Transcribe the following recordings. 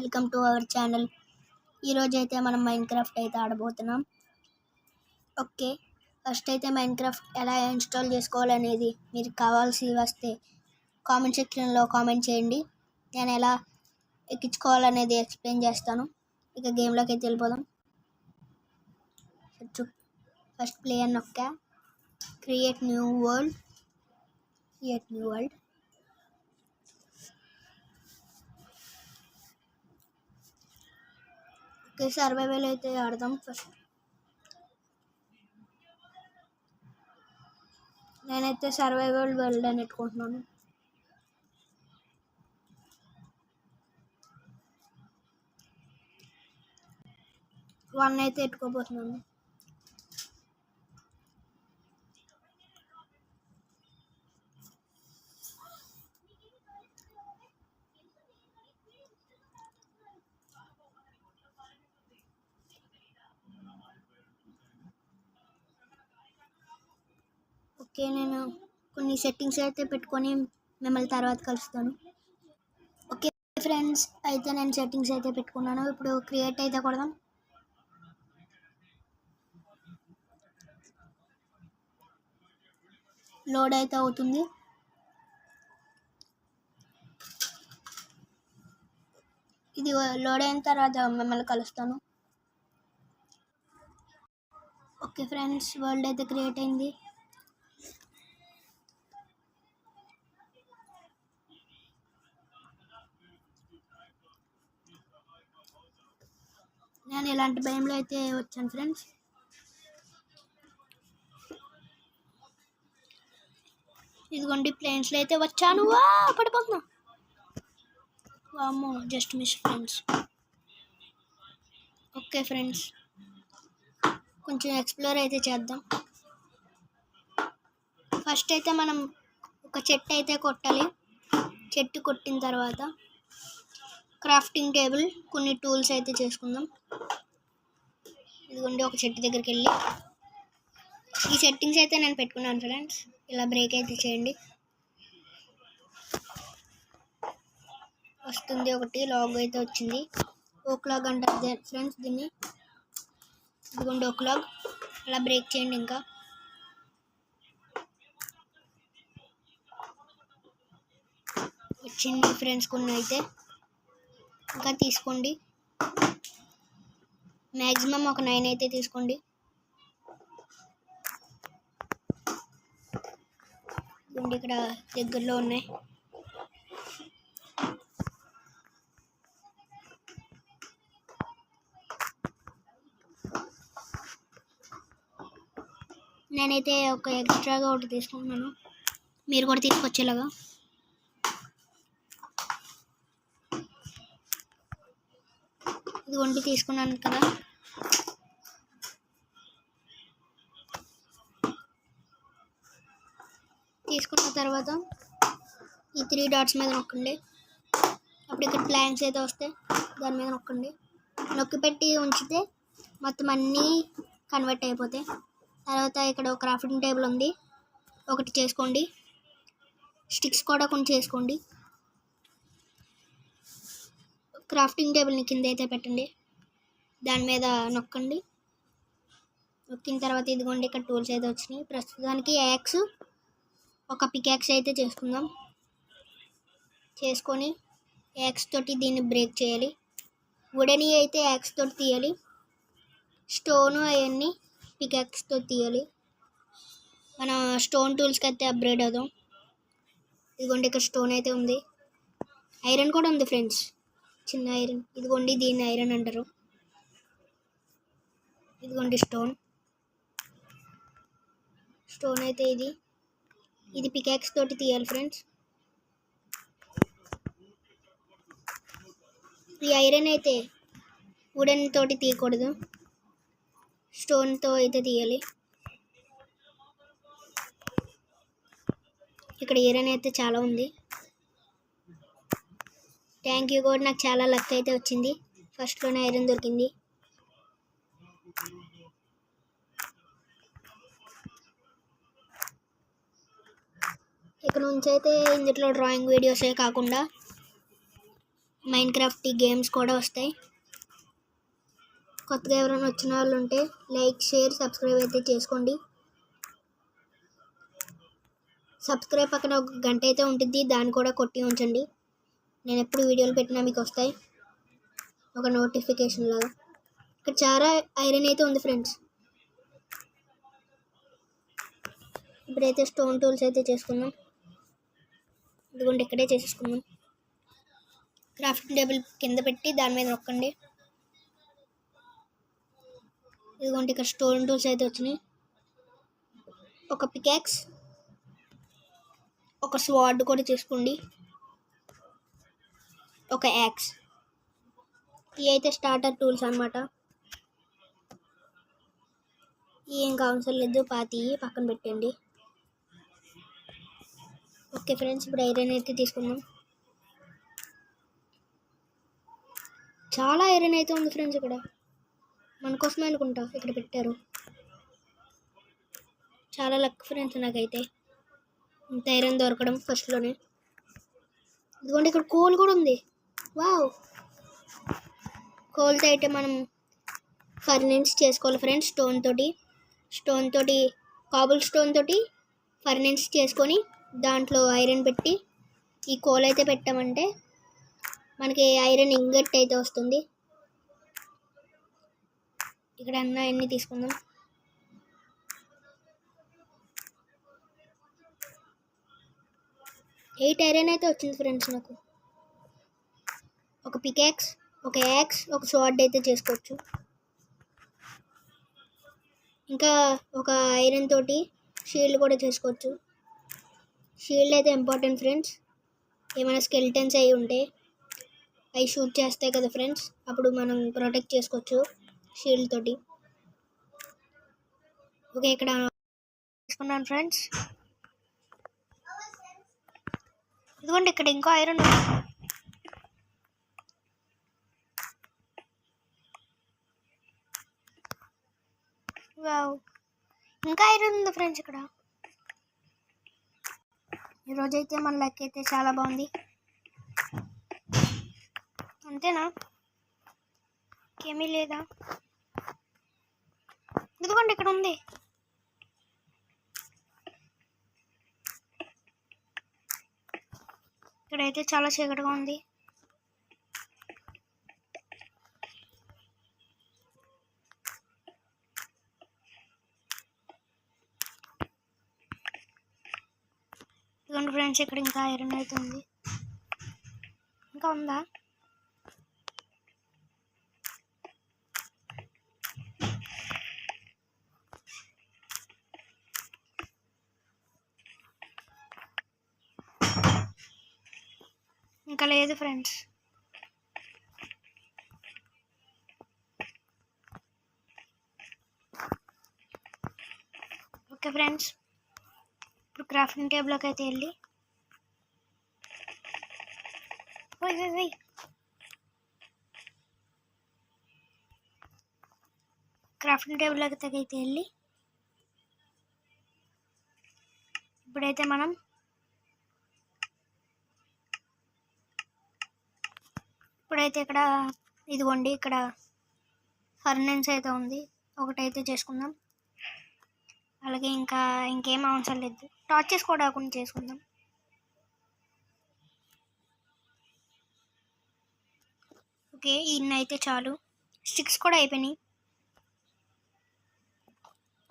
Welcome to our channel. ఈరోజు అయితే మనం మైన్క్రాఫ్ట్ అయితే ఆడబోతున్నాం. ఓకే, ఫస్ట్ అయితే మైన్క్రాఫ్ట్ ఎలా ఇన్స్టాల్ చేసుకోవాలనేది మీకు కావాల్సి వస్తే కామెంట్ సెక్షన్లో కామెంట్ చేయండి. నేను ఎలా ఎక్కించుకోవాలనేది ఎక్స్ప్లెయిన్ చేస్తాను. ఇక గేమ్లోకి అయితే వెళ్ళిపోదాం. ఫస్ట్ ప్లే అని నొక్కా. Create new world. Okay, survival అయితే ఆడదాం. ఫస్ట్ నేనైతే సర్వైవల్ వరల్డ్ అని పెట్టుకుంటున్నాను. వన్ అయితే పెట్టుకోబోతున్నాను. ఓకే, నేను కొన్ని సెట్టింగ్స్ అయితే పెట్టుకొని మిమ్మల్ని తర్వాత కలుస్తాను. ఓకే ఫ్రెండ్స్, అయితే నేను సెట్టింగ్స్ అయితే పెట్టుకున్నాను. ఇప్పుడు క్రియేట్ అయితే కొడదాం. లోడ్ అయితే అవుతుంది. ఇది లోడ్ అయిన తర్వాత మిమ్మల్ని కలుస్తాను. ఓకే ఫ్రెండ్స్, వరల్డ్ అయితే క్రియేట్ అయింది. నేను ఇలాంటి భయంలో అయితే వచ్చాను ఫ్రెండ్స్. ఇదిగోండి ప్లేన్స్లో అయితే వచ్చాను. పడిపోతున్నా. వామ్మో, just miss friends. Okay friends, కొంచెం ఎక్స్ప్లోర్ అయితే చేద్దాం. ఫస్ట్ అయితే మనం ఒక చెట్టు అయితే కొట్టాలి. చెట్టు కొట్టిన తర్వాత క్రాఫ్టింగ్ టేబుల్, కొన్ని టూల్స్ అయితే చేసుకుందాం. ఇదిగోండి ఒక చెట్టు దగ్గరికి వెళ్ళి ఈ సెట్టింగ్స్ అయితే నేను పెట్టుకున్నాను ఫ్రెండ్స్. ఇలా బ్రేక్ అయితే చేయండి. వస్తుంది ఒకటి లాగ్ అయితే వచ్చింది. ఓక్ లాగ్ అంటారు ఫ్రెండ్స్ దీన్ని. ఇదిగోండి ఓక్ లాగ్. అలా బ్రేక్ చేయండి. ఇంకా వచ్చింది ఫ్రెండ్స్ కొన్ని అయితే. ఇంకా తీసుకోండి. మ్యాక్సిమం ఒక 9 అయితే తీసుకోండి. ఇక్కడ దగ్గరలో ఉన్నాయి. నేనైతే ఒక ఎక్స్ట్రాగా ఒకటి తీసుకుంటున్నాను. మీరు కూడా తీసుకొచ్చేలాగా. ఇది వండి తీసుకున్నాను కదా. తీసుకున్న తర్వాత ఈ 3 డాట్స్ మీద నొక్కండి. అప్పుడు ఇక్కడ ప్లాంక్స్ అయితే వస్తాయి, దాని మీద నొక్కండి. నొక్కి పెట్టి ఉంచితే మొత్తం అన్నీ కన్వర్ట్ అయిపోతాయి. తర్వాత ఇక్కడ ఒక క్రాఫ్టింగ్ టేబుల్ ఉంది, ఒకటి చేసుకోండి. స్టిక్స్ కూడా కొన్ని చేసుకోండి. క్రాఫ్టింగ్ టేబుల్ని కింద అయితే పెట్టండి. దాని మీద నొక్కండి. నొక్కిన తర్వాత ఇదిగోండి ఇక్కడ టూల్స్ అయితే వచ్చినాయి. ప్రస్తుతానికి యాక్స్, ఒక పికాక్స్ అయితే చేసుకుందాం. చేసుకొని యాక్స్ తోటి దీన్ని బ్రేక్ చేయాలి. వుడెన్ అయితే యాక్స్ తోటి తీయాలి. స్టోను అవన్నీ పికాక్స్తో తీయాలి. మన స్టోన్ టూల్స్కి అయితే అప్గ్రేడ్ అవుదాం. ఇదిగోండి ఇక్కడ స్టోన్ అయితే ఉంది. ఐరన్ కూడా ఉంది ఫ్రెండ్స్, చిన్న ఐరన్. ఇదిగోండి దీన్ని ఐరన్ అంటారు. ఇదిగోండి స్టోన్ అయితే ఇది పికాక్స్ తోటి తీయాలి ఫ్రెండ్స్. ఈ ఐరన్ అయితే వుడెన్ తోటి తీయకూడదు, స్టోన్తో అయితే తీయాలి. ఇక్కడ ఐరన్ అయితే చాలా ఉంది. థ్యాంక్ యూ కూడా, నాకు చాలా లక్ అయితే వచ్చింది. ఫస్ట్లోనే ఐరన్ దొరికింది. ఇక నుంచి అయితే ఇందులో డ్రాయింగ్ వీడియోసే కాకుండా మైన్క్రాఫ్ట్ గేమ్స్ కూడా వస్తాయి. కొత్తగా ఎవరైనా వచ్చిన వాళ్ళు ఉంటే లైక్, షేర్, సబ్స్క్రైబ్ అయితే చేసుకోండి. సబ్స్క్రైబ్ పక్కన ఒక గంట అయితే ఉంటుంది, దాన్ని కూడా కొట్టి ఉంచండి. నేను ఎప్పుడు వీడియోలు పెట్టినా మీకు వస్తాయి ఒక నోటిఫికేషన్ లాగా. ఇక్కడ చాలా ఐరన్ అయితే ఉంది ఫ్రెండ్స్. ఇప్పుడైతే స్టోన్ టూల్స్ అయితే చేసుకుందాం. ఇదిగోండి ఇక్కడే చేసేసుకుందాం. క్రాఫ్టింగ్ టేబుల్ కింద పెట్టి దాని మీద నొక్కండి. ఇదిగోండి ఇక్కడ స్టోన్ టూల్స్ అయితే వచ్చినాయి. ఒక పికాక్స్, ఒక స్వార్డ్ కూడా చేసుకోండి, ఒక యాక్స్. ఇవి అయితే స్టార్టర్ టూల్స్ అన్నమాట. ఏం అవసరం లేదు, పాతి పక్కన పెట్టండి. ఓకే ఫ్రెండ్స్, ఇప్పుడు ఐరన్ అయితే తీసుకుందాం. చాలా ఐరన్ అయితే ఉంది ఫ్రెండ్స్. ఇక్కడ మన కోసమే అనుకుంటా ఇక్కడ పెట్టారు. చాలా లక్ ఫ్రెండ్స్ నాకైతే ఇంత ఐరన్ దొరకడం ఫస్ట్లోనే. ఇదిగోండి ఇక్కడ కోల్ కూడా ఉంది. వావ్, కోల్తో అయితే మనం ఫర్నెన్స్ చేసుకోవాలి ఫ్రెండ్స్. స్టోన్ తోటి కాబుల్ స్టోన్ తోటి ఫర్నెన్స్ చేసుకొని దాంట్లో ఐరన్ పెట్టి ఈ కోల్ అయితే పెట్టామంటే మనకి ఐరన్ ఇంగట్ అయితే వస్తుంది. ఇక్కడ అన్న ఎన్ని తీసుకుందాం. ఎయిట్ ఐరన్ అయితే వచ్చింది ఫ్రెండ్స్ నాకు. ఒక పికాక్స్, ఒక యాక్స్, ఒక స్వార్డ్ అయితే చేసుకోవచ్చు. ఇంకా ఒక ఐరన్ తోటి షీల్డ్ కూడా చేసుకోవచ్చు. షీల్డ్ అయితే ఇంపార్టెంట్ ఫ్రెండ్స్. ఏమైనా స్కెల్టన్స్ అయి ఉంటే అవి షూట్ చేస్తాయి కదా ఫ్రెండ్స్, అప్పుడు మనం ప్రొటెక్ట్ చేసుకోవచ్చు షీల్డ్ తోటి. ఓకే, ఇక్కడ తీసుకున్నాను ఫ్రెండ్స్. ఇదిగోండి ఇక్కడ ఇంకో ఐరన్ ఉంది. వావ్, ఇంకా ఐరన్ ఉంది ఫ్రెండ్స్ ఇక్కడ. ఈరోజైతే మన లక్ అయితే చాలా బాగుంది. అంతేనా, ఏమీ లేదా? ఇదిగోండి ఇక్కడ ఉంది. ఇక్కడైతే చాలా చీకటిగా ఉంది. ఇదిగోండి ఫ్రెండ్స్, ఇక్కడ ఇంకా ఐరన్ అయితే ఉంది. ఇంకా ఉందా? ఇంకా లేదు ఫ్రెండ్స్. ఓకే ఫ్రెండ్స్, ఇప్పుడు క్రాఫ్టింగ్ టేబుల్లోకి అయితే వెళ్ళి క్రాఫ్టింగ్ టేబుల్లోకి అయితే వెళ్ళి ఇప్పుడైతే మనం ఇక్కడ ఇదిగోండి ఇక్కడ ఫర్నెన్స్ అయితే ఉంది, ఒకటైతే చేసుకుందాం. అలాగే ఇంకేం అవసరం లేదు, టార్చెస్ కూడా కొన్ని చేసుకుందాం. ఓకే, ఇన్ని అయితే చాలు. స్టిక్స్ కూడా అయిపోయినాయి.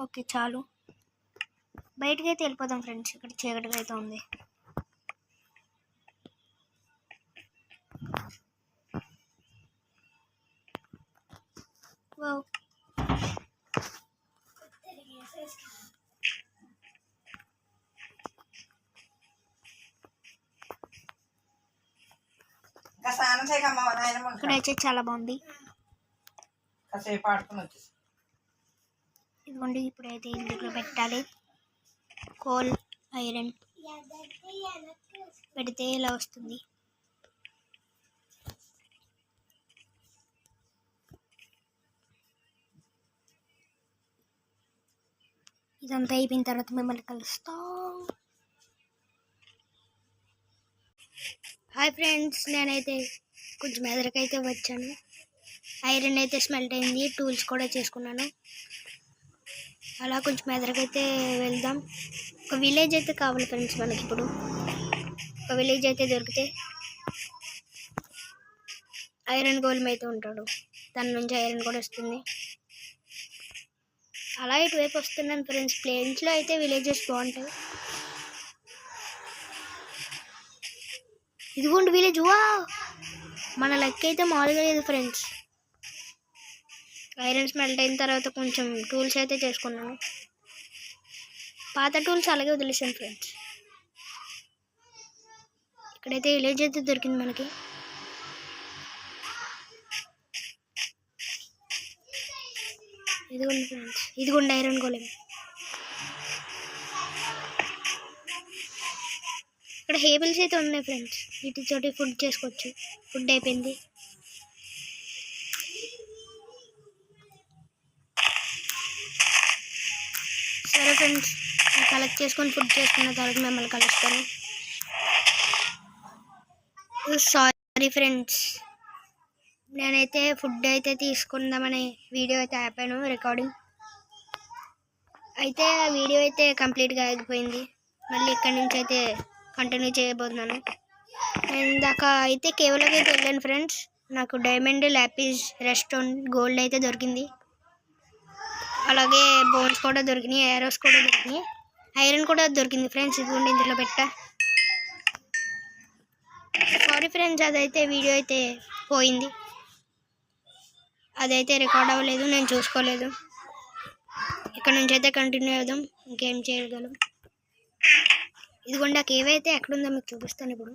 ఓకే చాలు, బయటకు అయితే వెళ్ళిపోదాం ఫ్రెండ్స్. ఇక్కడ చీకటిగా అయితే ఉంది. వావ్, ఇక్కడైతే చాలా బాగుంది. ఇదిగోండి ఇప్పుడైతే ఇందులో పెట్టాలి. కోల్, ఐరన్ పెడితే ఇలా వస్తుంది. ఇదంతా అయిపోయిన తర్వాత మిమ్మల్ని కలుస్తాం. హాయ్ ఫ్రెండ్స్, నేనైతే కొంచెం ఎదరికైతే వచ్చాను. ఐరన్ అయితే స్మెల్ట్ అయింది, టూల్స్ కూడా చేసుకున్నాను. అలా కొంచెం ఎదరికైతే వెళ్దాం. ఒక విలేజ్ అయితే కావాలి ఫ్రెండ్స్ మనకి. ఇప్పుడు ఒక విలేజ్ అయితే దొరికితే ఐరన్ గోల్మ్ అయితే ఉంటాడు, దాని నుంచి ఐరన్ కూడా వస్తుంది. అలా ఇటువైపు వస్తున్నాను ఫ్రెండ్స్. ప్లేన్స్లో అయితే విలేజెస్ బాగుంటాయి. ఇదిగోండి విలేజ్. వా, మన లెక్క అయితే మామూలుగా లేదు ఫ్రెండ్స్. ఐరన్ స్మెల్ట్ అయిన తర్వాత కొంచెం టూల్స్ అయితే చేసుకున్నాను. పాత టూల్స్ అలాగే వదిలేసాను ఫ్రెండ్స్. ఇక్కడైతే విలేజ్ అయితే దొరికింది మనకి. ఇదిగోండి ఫ్రెండ్స్, ఇదిగోండి ఐరన్ గోలెం. ఇక్కడ హేబుల్స్ అయితే ఉన్నాయి ఫ్రెండ్స్, వీటితోటి ఫుడ్ చేసుకోవచ్చు. ఫుడ్ అయిపోయింది. సరే ఫ్రెండ్స్, కలెక్ట్ చేసుకొని ఫుడ్ చేసుకున్న తర్వాత మిమ్మల్ని కలుస్తాను. సారీ ఫ్రెండ్స్, నేనైతే ఫుడ్ అయితే తీసుకుందామని వీడియో అయితే ఆపాను రికార్డింగ్. అయితే ఆ వీడియో అయితే కంప్లీట్గా ఆగిపోయింది. మళ్ళీ ఇక్కడి నుంచి అయితే కంటిన్యూ చేయబోతున్నాను. నేను ఇందాక అయితే కేవలం అయితే వెళ్ళాను ఫ్రెండ్స్. నాకు డైమండ్, ల్యాపిస్, రెస్టోన్, గోల్డ్ అయితే దొరికింది. అలాగే బోన్స్ కూడా దొరికినాయి, ఏరోస్ కూడా దొరికినాయి, ఐరన్ కూడా దొరికింది ఫ్రెండ్స్. ఇదిగోండి ఇందులో పెట్టా. సారీ ఫ్రెండ్స్, అదైతే వీడియో అయితే పోయింది, అదైతే రికార్డ్ అవ్వలేదు, నేను చూసుకోలేదు. ఇక్కడ నుంచి అయితే కంటిన్యూ అవుదాం, ఇంకేం చేయగలం. ఇదిగోండి ఆ కేవ్ అయితే ఎక్కడుందో మీకు చూపిస్తాను ఇప్పుడు.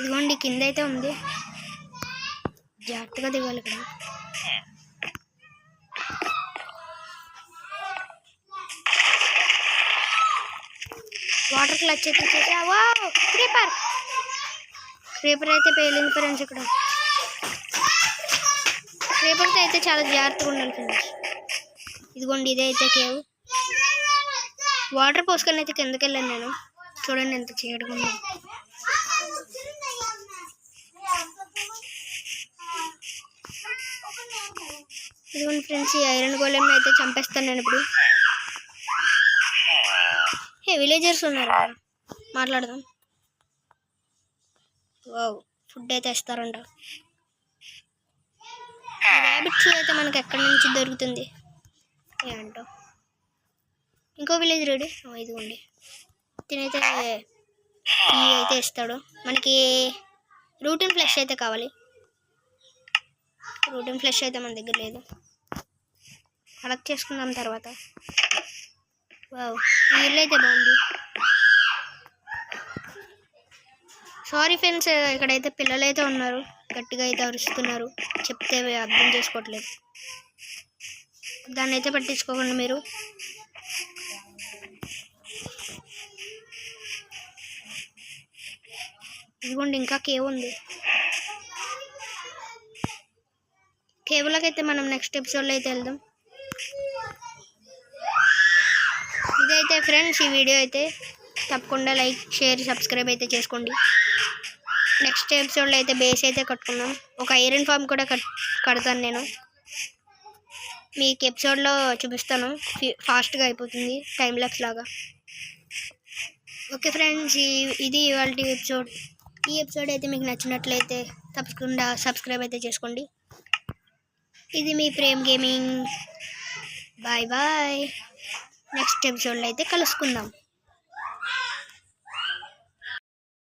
ఇదిగోండి కింద అయితే ఉంది, జాగ్రత్తగా దిగాలి ఇక్కడ. వాటర్ క్లచ్ అయితే చేసావా. క్రీపర్ అయితే పేలింది ఫ్రెండ్స్. ఇక్కడ క్రీపర్తో అయితే చాలా జాగ్రత్తగా ఉండాలి ఫ్రెండ్స్. ఇదిగోండి ఇదే అయితే కేవ్. వాటర్ పోసుకొని అయితే కిందకి వెళ్ళాను నేను. చూడండి ఎంత చీకటిగా ఉందో. ఇదిగోండి ఫ్రెండ్స్, ఈ ఐరన్ గోలెం అయితే చంపేస్తాను నేను ఇప్పుడు. విలేజర్స్ ఉన్నారు, మాట్లాడదాం. వావ్, ఫుడ్ అయితే ఇస్తారంట. ర్యాబిట్స్ అయితే మనకి ఎక్కడి నుంచి దొరుకుతుంది ఏంటో. ఇంకో విలేజ్ రెడీ. ఇదిగోండి, తినైతే ఇవి అయితే ఇస్తాడు మనకి. రూటిన్ ఫ్లెష్ అయితే కావాలి. రూటిన్ ఫ్లెష్ అయితే మన దగ్గర లేదు, కలెక్ట్ చేసుకుందాం తర్వాత. వావ్, ఈ ఇల్లు అయితే బాగుంది. సారీ ఫ్రెండ్స్, ఇక్కడైతే పిల్లలు అయితే ఉన్నారు, గట్టిగా అయితే అరుస్తున్నారు, చెప్తే అర్థం చేసుకోవట్లేదు. దాన్ని అయితే పట్టించుకోకండి మీరు. ఇదిగోండి ఇంకా కేవ్ ఉంది. కేవ్లోకి అయితే మనం నెక్స్ట్ ఎపిసోడ్లో అయితే వెళ్దాం. ఇదైతే ఫ్రెండ్స్ ఈ వీడియో అయితే. తప్పకుండా లైక్, షేర్, సబ్స్క్రైబ్ అయితే చేసుకోండి. నెక్స్ట్ ఎపిసోడ్లో అయితే బేస్ అయితే కట్టుకుందాం. ఒక ఐరన్ ఫార్మ్ కూడా కడతాను నేను, మీకు ఎపిసోడ్లో చూపిస్తాను. ఫాస్ట్గా అయిపోతుంది, టైం ల్యాప్స్ లాగా. ఓకే ఫ్రెండ్స్, ఇది ఇవాళ ఎపిసోడ్. ఈ ఎపిసోడ్ అయితే మీకు నచ్చినట్లయితే తప్పకుండా సబ్స్క్రైబ్ అయితే చేసుకోండి. ఇది మీ Prem gaming. Bye bye. Next ఎపిసోడ్లో అయితే కలుసుకుందాం.